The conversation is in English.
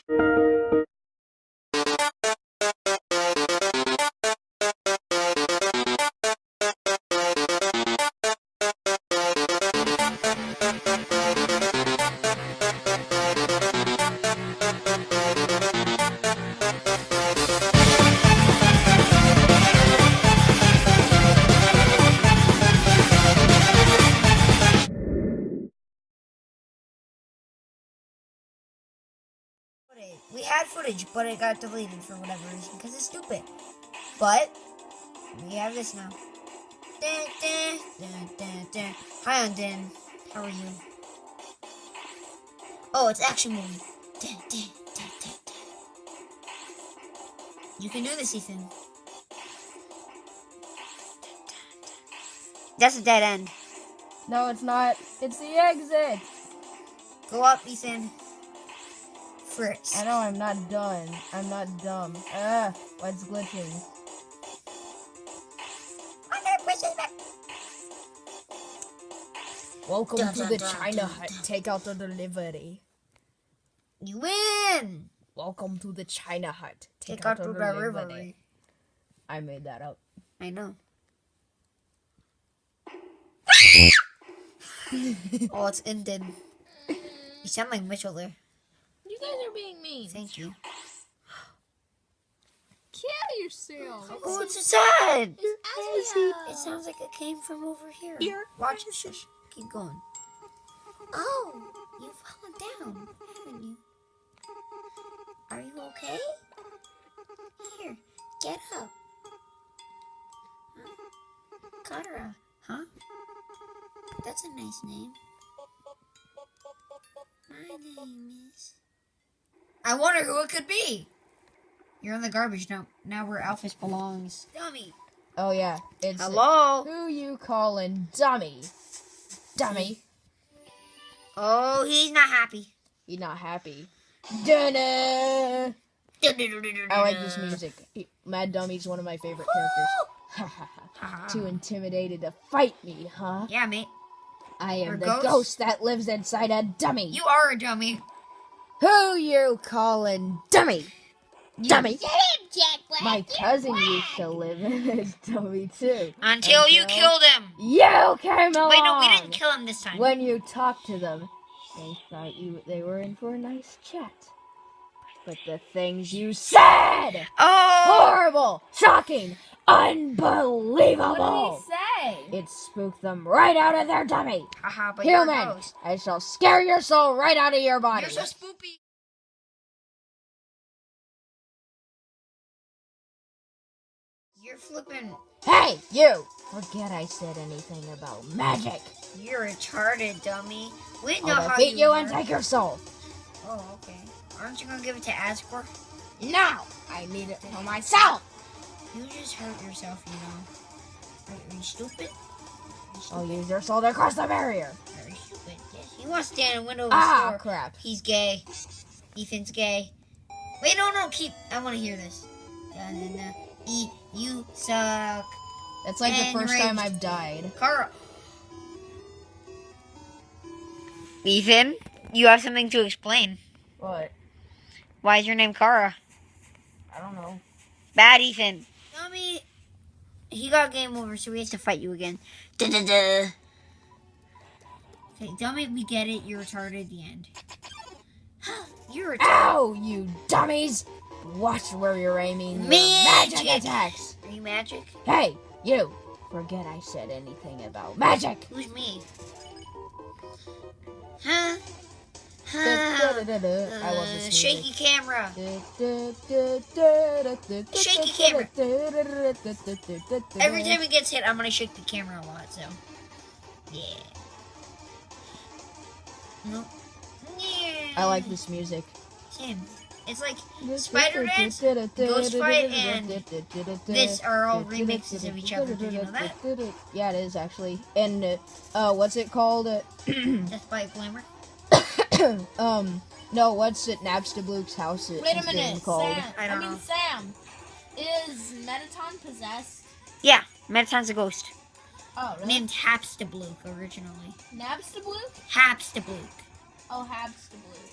We had footage, but it got deleted for whatever reason, because it's stupid. But we have this now. Dun, dun, dun, dun, dun. Hi, Undin. How are you? Oh, it's action movie. Dun, dun, dun, dun, dun. You can do this, Ethan. That's a dead end. No, it's not. It's the exit. Go up, Ethan. First. I know I'm not done. I'm not dumb. What's glitching? Welcome to the China Hut. Take out the delivery. You win! Welcome to the China Hut. Take out the delivery. I made that up. I know. Oh, it's ended. You sound like Mitchell there. You guys are being mean. Thank you. Kill yourself. Oh, it's sad. It's It sounds like it came from over here. Here. Watch it. Shush. Keep going. Oh, you've fallen down, haven't you? Are you okay? Here, get up. Kara, huh? That's a nice name. My name is... I wonder who it could be. You're in the garbage now. Now where Alphys belongs. Dummy. Oh yeah, it's Hello. Who you calling dummy? Dummy. Oh, he's not happy. He's not happy. Dun-dun. I like this music. Mad Dummy's one of my favorite characters. Too intimidated to fight me, huh? Yeah, mate. I am Or the ghost? ghost that lives inside a dummy. You are a dummy. Who you calling dummy? Dummy. Get him, Jack Black. My cousin used to live in a dummy too. Until you killed him. You came along. Wait, no, we didn't kill him this time. When you talked to them, they thought they were in for a nice chat. But the things you said! Oh! Horrible! Shocking! Unbelievable! What did he say? It spooked them right out of their dummy! Haha, but you're a Human! ghost. I shall scare your soul right out of your body! You're so spoopy. You're flipping. Hey, you! Forget I said anything about magic! You're retarded, dummy. We know I'll how defeat you and work. take your soul! Oh, okay. Aren't you gonna give it to Asgore? No! I need it for myself! You just hurt yourself, you know. Are you stupid? I'll use your soul to cross the barrier! Very stupid. Yes. He wants to stand in the window of the Ah, store. crap. He's gay. Ethan's gay. Wait, no, keep. I want to hear this. You suck. That's like the first time Enraged. I've died. Kara. Ethan, you have something to explain. What? Why is your name Kara? I don't know. Bad Ethan. Dummy. He got game over, so he has to fight you again. Da-da-da. Okay, dummy, we get it. You're retarded. The end. You're retarded. Ow, you dummies! Watch where you're aiming your magic attacks! Are you magic? Hey, you! Forget I said anything about magic! Who's me? Huh? I love this music. Shaky camera. Shaky camera. Every time it gets hit, I'm gonna shake the camera a lot, so. Yeah. Nope. Yeah. I like this music. Same. It's like Spider Dance, Ghost Fight, and this are all remixes of each other. Did you know that? Yeah, it is actually. And, what's it called? Death by Glamour. No, what's it? Napstablook's house is Wait a minute, called? Sam. I don't know. Sam. Is Metaton possessed? Yeah, Metaton's a ghost. Oh, really? Named Hapstablook originally. Nabstablook? Hapstablook. Oh, Habstablook.